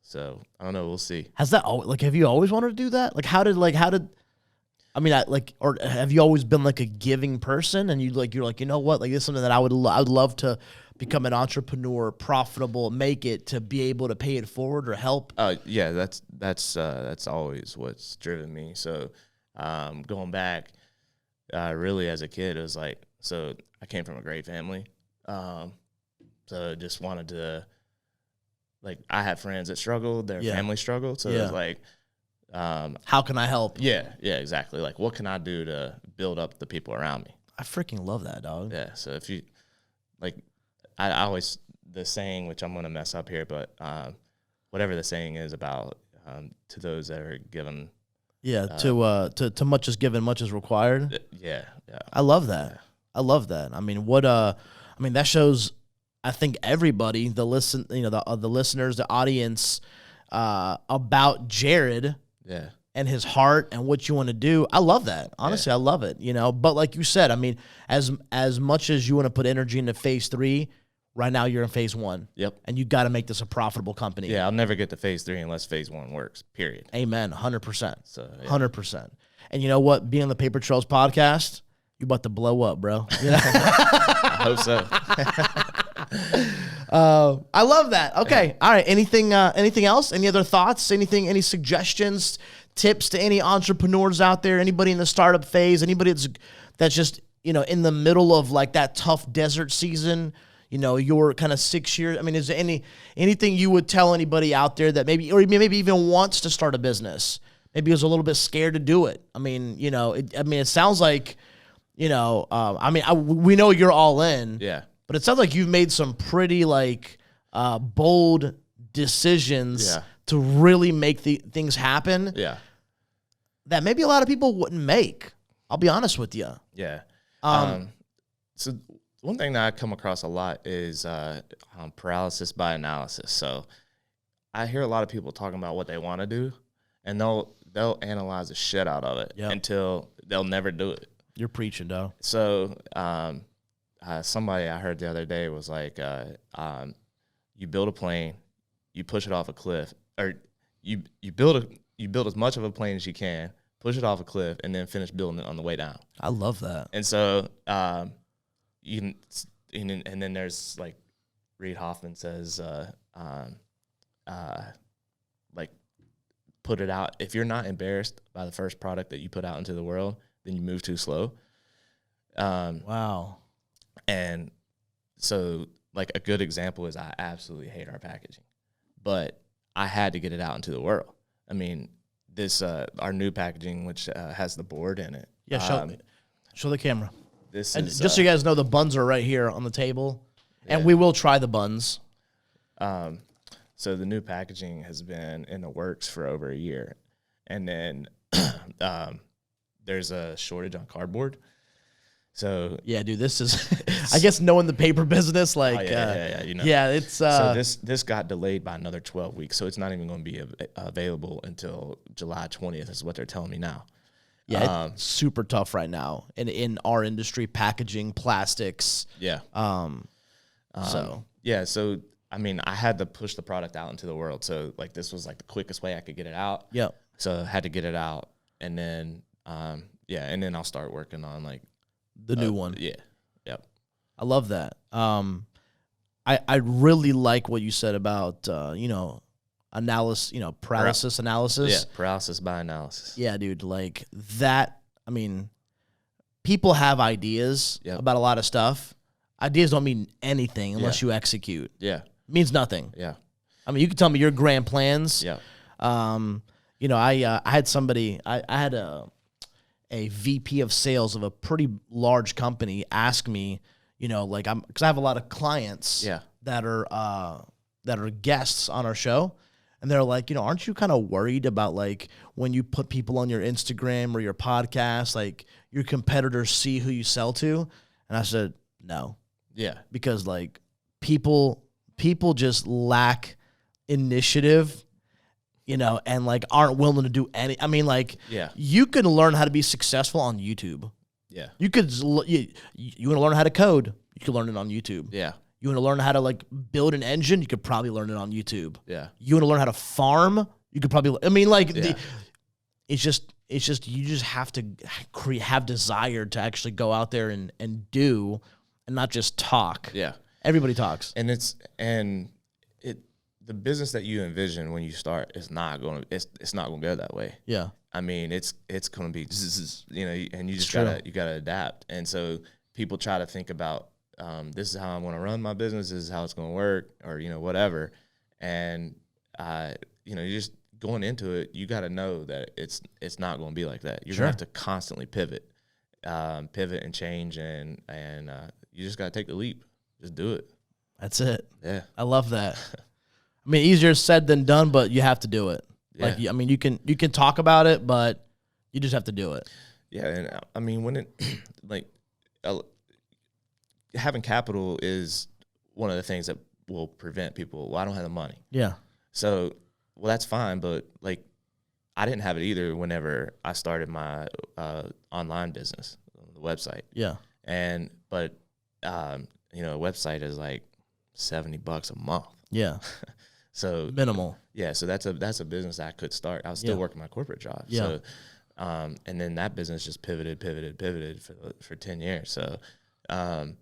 [SPEAKER 3] So I don't know. We'll see.
[SPEAKER 2] Has that have you always wanted to do that? Like, how did I mean, or have you always been like a giving person, and you're like, you know what, like, this is something that I would love to become an entrepreneur, profitable, make it, to be able to pay it forward or help.
[SPEAKER 3] Yeah, that's always what's driven me. So, going back, really as a kid, it was like, so I came from a great family, so just wanted to, like, I had friends that struggled, their family struggled, so it was like,
[SPEAKER 2] how can I help?
[SPEAKER 3] Yeah, exactly. Like, what can I do to build up the people around me?
[SPEAKER 2] I freaking love that, dog.
[SPEAKER 3] Yeah. So if you, like, I always, the saying, which I'm gonna mess up here, but whatever the saying is about, to those that are given.
[SPEAKER 2] Yeah. To much is given, much is required.
[SPEAKER 3] Yeah.
[SPEAKER 2] I love that. I love that. I mean, that shows, I think, everybody, the listeners, the audience, about Jerrod.
[SPEAKER 3] Yeah.
[SPEAKER 2] And his heart and what you want to do. I love that. Honestly, I love it, But like you said, I mean, as much as you want to put energy into phase 3, right now you're in phase 1.
[SPEAKER 3] Yep.
[SPEAKER 2] And you got to make this a profitable company.
[SPEAKER 3] Yeah, I'll never get to phase 3 unless phase 1 works, period.
[SPEAKER 2] Amen. 100%.
[SPEAKER 3] So,
[SPEAKER 2] 100%. And you know what? Being on the Paper Trails podcast, you're about to blow up, bro.
[SPEAKER 3] I hope so.
[SPEAKER 2] I love that. Okay. All right. Anything else? Any other thoughts? Any suggestions, tips to any entrepreneurs out there? Anybody in the startup phase? Anybody that's just, in the middle of like that tough desert season? Your kind of 6 years. I mean, is there anything you would tell anybody out there that maybe even wants to start a business? Maybe is a little bit scared to do it. I mean, it sounds like, we know you're all in.
[SPEAKER 3] Yeah.
[SPEAKER 2] But it sounds like you've made some pretty bold decisions to really make things happen.
[SPEAKER 3] Yeah.
[SPEAKER 2] That maybe a lot of people wouldn't make. I'll be honest with you.
[SPEAKER 3] Yeah. So one thing that I come across a lot is paralysis by analysis. So I hear a lot of people talking about what they want to do, and they'll analyze the shit out of it until they'll never do it.
[SPEAKER 2] You're preaching, though.
[SPEAKER 3] So somebody I heard the other day was like, you build a plane, you push it off a cliff, or you build as much of a plane as you can, push it off a cliff, and then finish building it on the way down.
[SPEAKER 2] I love that.
[SPEAKER 3] And so, you can, and then there's like Reid Hoffman says, like put it out. If you're not embarrassed by the first product that you put out into the world, then you move too slow.
[SPEAKER 2] Wow.
[SPEAKER 3] And so, like, a good example is I absolutely hate our packaging, but I had to get it out into the world. I mean, this our new packaging, which has the board in it.
[SPEAKER 2] Yeah, show the camera.
[SPEAKER 3] This
[SPEAKER 2] and
[SPEAKER 3] is,
[SPEAKER 2] just so you guys know, the buns are right here on the table, and we will try the buns.
[SPEAKER 3] So the new packaging has been in the works for over a year, and then there's a shortage on cardboard. So
[SPEAKER 2] yeah, dude, this is I guess knowing the paper business, like
[SPEAKER 3] you know.
[SPEAKER 2] Yeah, it's
[SPEAKER 3] so this got delayed by another 12 weeks, so it's not even going to be available until July 20th is what they're telling me now.
[SPEAKER 2] Yeah, it's super tough right now in our industry, packaging, plastics.
[SPEAKER 3] Yeah.
[SPEAKER 2] So
[SPEAKER 3] I mean, I had to push the product out into the world, so like this was like the quickest way I could get it out.
[SPEAKER 2] Yeah.
[SPEAKER 3] So I had to get it out, and then and then I'll start working on like
[SPEAKER 2] the new one.
[SPEAKER 3] Yeah. Yep.
[SPEAKER 2] I love that. I really like what you said about analysis, paralysis analysis.
[SPEAKER 3] Yeah, paralysis by analysis.
[SPEAKER 2] Yeah, dude, like that. I mean, people have ideas about a lot of stuff. Ideas don't mean anything unless you execute.
[SPEAKER 3] Yeah.
[SPEAKER 2] It means nothing.
[SPEAKER 3] Yeah.
[SPEAKER 2] I mean, you can tell me your grand plans.
[SPEAKER 3] Yeah.
[SPEAKER 2] I had somebody, I had a VP of sales of a pretty large company ask me, because I have a lot of clients that are guests on our show. And they're like, aren't you kind of worried about like when you put people on your Instagram or your podcast, like your competitors see who you sell to? And I said, no.
[SPEAKER 3] Yeah.
[SPEAKER 2] Because like people just lack initiative, and like aren't willing to do any. I mean, like, you can learn how to be successful on YouTube.
[SPEAKER 3] Yeah.
[SPEAKER 2] You could, you want to learn how to code, you can learn it on YouTube.
[SPEAKER 3] Yeah.
[SPEAKER 2] You want to learn how to like build an engine, you could probably learn it on YouTube.
[SPEAKER 3] Yeah.
[SPEAKER 2] You want to learn how to farm, you could probably, I mean, like, it's just you just have to have desire to actually go out there and do, and not just talk.
[SPEAKER 3] Yeah.
[SPEAKER 2] Everybody talks.
[SPEAKER 3] And the business that you envision when you start is not going to, it's not going to go that way.
[SPEAKER 2] Yeah.
[SPEAKER 3] I mean, it's going to be, and you just gotta adapt. And so people try to think about, this is how I'm going to run my business. This is how it's going to work, or, whatever. And, you're just going into it. You got to know that it's not going to be like that. You're going to have to constantly pivot and change. And you just got to take the leap. Just do it.
[SPEAKER 2] That's it.
[SPEAKER 3] Yeah.
[SPEAKER 2] I love that. I mean, easier said than done, but you have to do it.
[SPEAKER 3] Yeah.
[SPEAKER 2] Like, I mean, you can talk about it, but you just have to do it.
[SPEAKER 3] Yeah. And I mean, when having capital is one of the things that will prevent people. Well, I don't have the money.
[SPEAKER 2] Yeah.
[SPEAKER 3] So, well, that's fine. But like, I didn't have it either whenever I started my online business, the website.
[SPEAKER 2] Yeah.
[SPEAKER 3] But a website is like $70 a month.
[SPEAKER 2] Yeah.
[SPEAKER 3] So
[SPEAKER 2] minimal.
[SPEAKER 3] Yeah. So that's a business I could start. I was still working my corporate job.
[SPEAKER 2] Yeah.
[SPEAKER 3] So, and then that business just pivoted for 10 years. So, you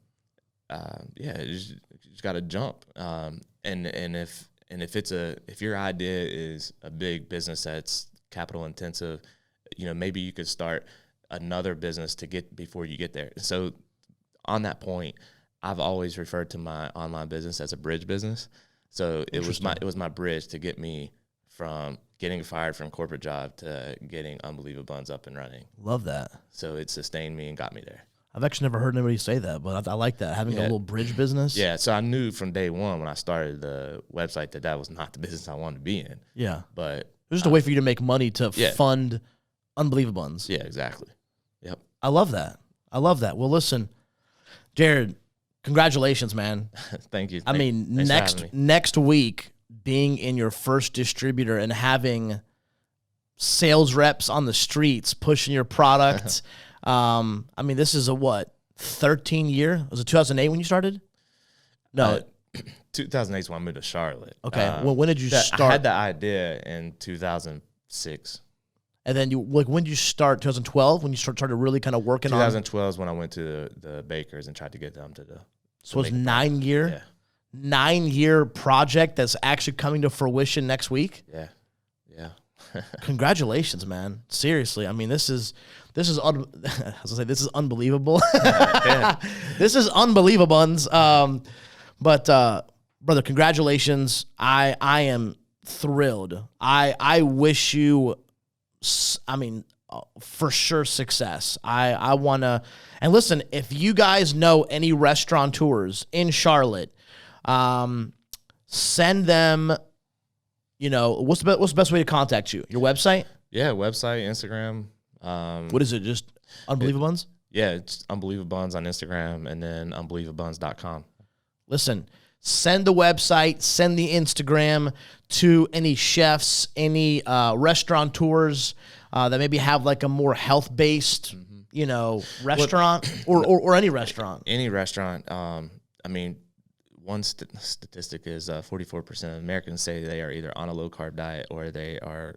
[SPEAKER 3] just got to jump. And if your idea is a big business that's capital intensive, maybe you could start another business to get before you get there. So on that point, I've always referred to my online business as a bridge business. So it was my bridge to get me from getting fired from corporate job to getting UnbelievaBuns up and running.
[SPEAKER 2] Love that.
[SPEAKER 3] So it sustained me and got me there.
[SPEAKER 2] I've actually never heard anybody say that, but I like that, having a little bridge business.
[SPEAKER 3] Yeah, so I knew from day one when I started the website that was not the business I wanted to be in.
[SPEAKER 2] Yeah.
[SPEAKER 3] But
[SPEAKER 2] it was just a way for you to make money to fund UnbelievaBuns.
[SPEAKER 3] Yeah, exactly. Yep.
[SPEAKER 2] I love that. Well, listen, Jerrod, congratulations, man.
[SPEAKER 3] Thank you.
[SPEAKER 2] I mean, next week, being in your first distributor and having sales reps on the streets pushing your product. I mean, this is a 13 year? Was it 2008 when you started? No.
[SPEAKER 3] 2008 is when I moved to Charlotte.
[SPEAKER 2] Okay. When did you start?
[SPEAKER 3] I had the idea in 2006.
[SPEAKER 2] And then when did you start? 2012, when you started really kind of working
[SPEAKER 3] 2012 is when I went to the bakers and tried to get them to the.
[SPEAKER 2] So it's 9 year?
[SPEAKER 3] Yeah. 9
[SPEAKER 2] year project that's actually coming to fruition next week?
[SPEAKER 3] Yeah. Yeah.
[SPEAKER 2] Congratulations, man. Seriously. I mean, this is this is unbelievable. This is UnbelievaBuns. But brother, congratulations. I am thrilled. I wish you, for sure success. I want to, and listen, if you guys know any restaurateurs in Charlotte, send them, what's the best way to contact you? Your website?
[SPEAKER 3] Yeah, website, Instagram.
[SPEAKER 2] What is it? Just UnbelievaBuns?
[SPEAKER 3] Yeah, it's UnbelievaBuns on Instagram and then UnbelievaBuns.com.
[SPEAKER 2] Listen, send the website, send the Instagram to any chefs, any restaurateurs that maybe have like a more health-based, restaurant or any restaurant.
[SPEAKER 3] Any restaurant. One statistic is 44% of Americans say they are either on a low-carb diet or they are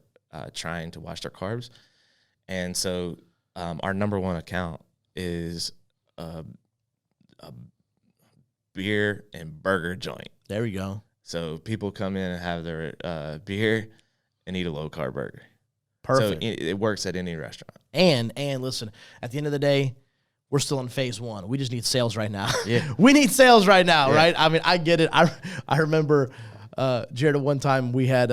[SPEAKER 3] trying to watch their carbs. And so our number one account is a beer and burger joint.
[SPEAKER 2] There we go.
[SPEAKER 3] So people come in and have their beer and eat a low-carb burger.
[SPEAKER 2] Perfect.
[SPEAKER 3] So it works at any restaurant.
[SPEAKER 2] And listen, at the end of the day, we're still in phase one. We just need sales right now.
[SPEAKER 3] Yeah.
[SPEAKER 2] We need sales right now, right? I mean, I get it. I remember, Jerrod, one time we had,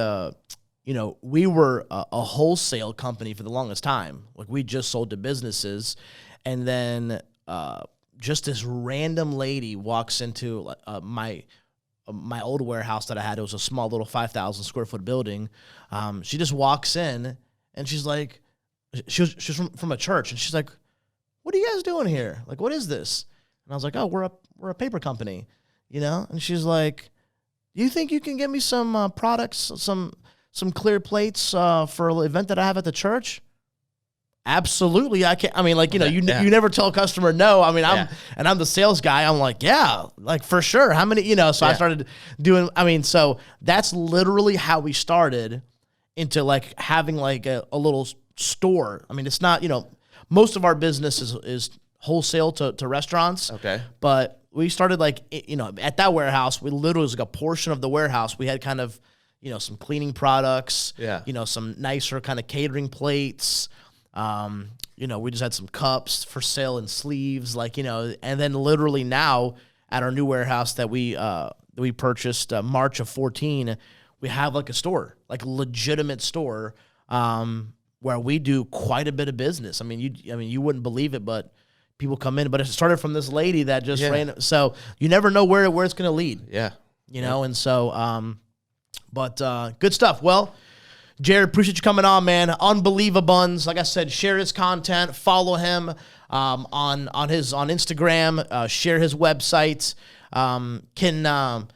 [SPEAKER 2] we were a wholesale company for the longest time. Like, we just sold to businesses. And then just this random lady walks into my old warehouse that I had. It was a small little 5,000 square foot building. She just walks in, and she's like, she's from a church, and she's like, "What are you guys doing here? Like, what is this?" And I was like, "Oh, we're a paper company, And she's like, "Do you think you can get me some products, some clear plates for an event that I have at the church?" Absolutely, I can. I mean, you never tell a customer no. I mean, I'm the sales guy. I'm like, yeah, like for sure. How many, So I started doing. I mean, so that's literally how we started into like having like a little store. I mean, it's not, most of our business is wholesale to restaurants.
[SPEAKER 3] Okay.
[SPEAKER 2] But we started like, at that warehouse, we literally was like a portion of the warehouse. We had kind of, some cleaning products.
[SPEAKER 3] Yeah.
[SPEAKER 2] Some nicer kind of catering plates. We just had some cups for sale and sleeves, and then literally now at our new warehouse that we purchased March of 2014, we have like a store, like a legitimate store, where we do quite a bit of business. I mean, you wouldn't believe it, but people come in, but it started from this lady that just ran. So you never know where it's going to lead.
[SPEAKER 3] Yeah.
[SPEAKER 2] And so, but good stuff. Well, Jerrod, appreciate you coming on, man. UnbelievaBuns. Like I said, share his content. Follow him on Instagram. Share his website. Can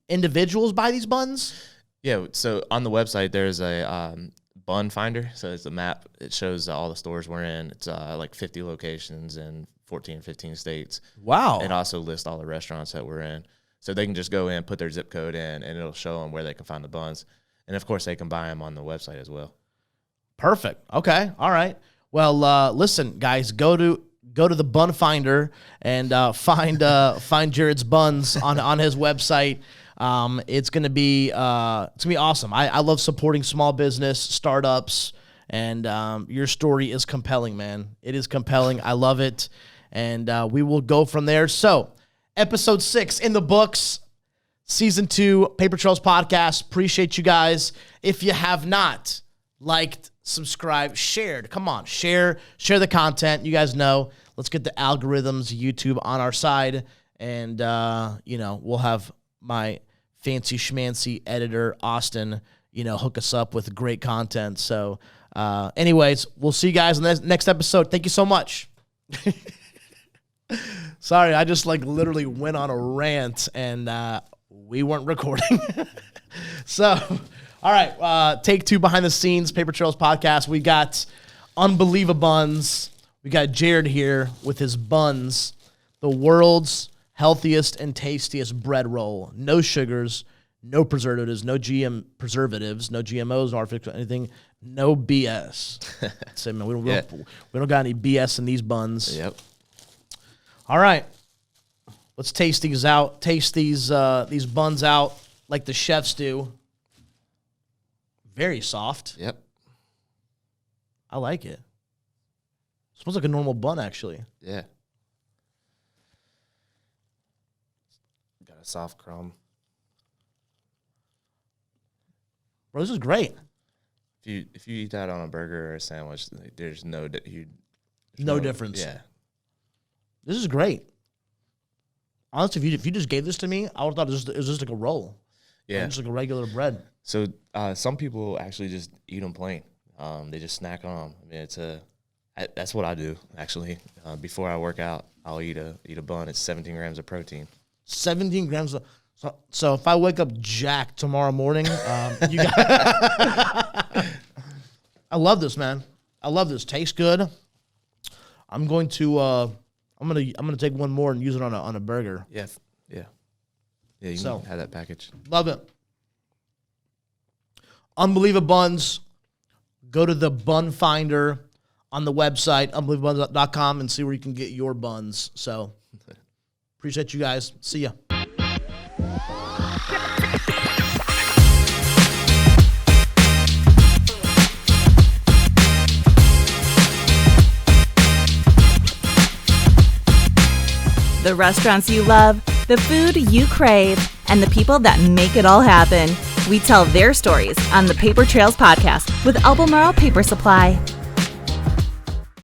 [SPEAKER 2] individuals buy these buns?
[SPEAKER 3] Yeah. So on the website, there's a Bun Finder. So it's a map. It shows all the stores we're in. It's like 50 locations in 14, 15 states.
[SPEAKER 2] Wow.
[SPEAKER 3] It also lists all the restaurants that we're in. So they can just go in, put their zip code in, and it'll show them where they can find the buns. And, of course, they can buy them on the website as well.
[SPEAKER 2] Perfect. Okay. All right. Well, listen, guys, go to the Bun Finder and find Jerrod's buns on his website. It's gonna be awesome. I love supporting small business startups, and your story is compelling, man. It is compelling. I love it, and we will go from there. So, episode 6 in the books. Season 2, Paper Trails Podcast. Appreciate you guys. If you have not liked, subscribed, shared, come on, share the content. You guys know, let's get the algorithms, YouTube on our side, and we'll have my fancy schmancy editor, Austin, hook us up with great content. So, anyways, we'll see you guys in the next episode. Thank you so much. Sorry, I just literally went on a rant and we weren't recording. So, all right, take 2 behind the scenes, Paper Trails Podcast. We got UnbelievaBuns. We got Jerrod here with his buns, the world's healthiest and tastiest bread roll. No sugars, no preservatives, no GM preservatives, no GMOs, no artificial anything. No BS. Say, man, we don't got any BS in these buns.
[SPEAKER 3] Yep.
[SPEAKER 2] All right. Let's taste these out. Taste these buns out like the chefs do. Very soft.
[SPEAKER 3] Yep.
[SPEAKER 2] I like it. Smells like a normal bun, actually.
[SPEAKER 3] Yeah. Got a soft crumb.
[SPEAKER 2] Bro, this is great.
[SPEAKER 3] If you eat that on a burger or a sandwich, there's no
[SPEAKER 2] difference.
[SPEAKER 3] Yeah.
[SPEAKER 2] This is great. Honestly, if you just gave this to me, I would have thought it was just like a roll.
[SPEAKER 3] Yeah.
[SPEAKER 2] Just like a regular bread.
[SPEAKER 3] So some people actually just eat them plain. They just snack on them. I mean, that's what I do, actually. Before I work out, I'll eat a bun. It's 17 grams of protein.
[SPEAKER 2] 17 grams of... So if I wake up jacked tomorrow morning, you got... I love this, man. I love this. Tastes good. I'm going to I'm gonna take one more and use it on a burger.
[SPEAKER 3] Yeah. You can have that package.
[SPEAKER 2] Love it. UnbelievaBuns. Go to the Bun Finder on the website, UnbelievaBuns.com, and see where you can get your buns. So appreciate you guys. See ya.
[SPEAKER 1] The restaurants you love, the food you crave, and the people that make it all happen. We tell their stories on the Paper Trails podcast with Albemarle Paper Supply.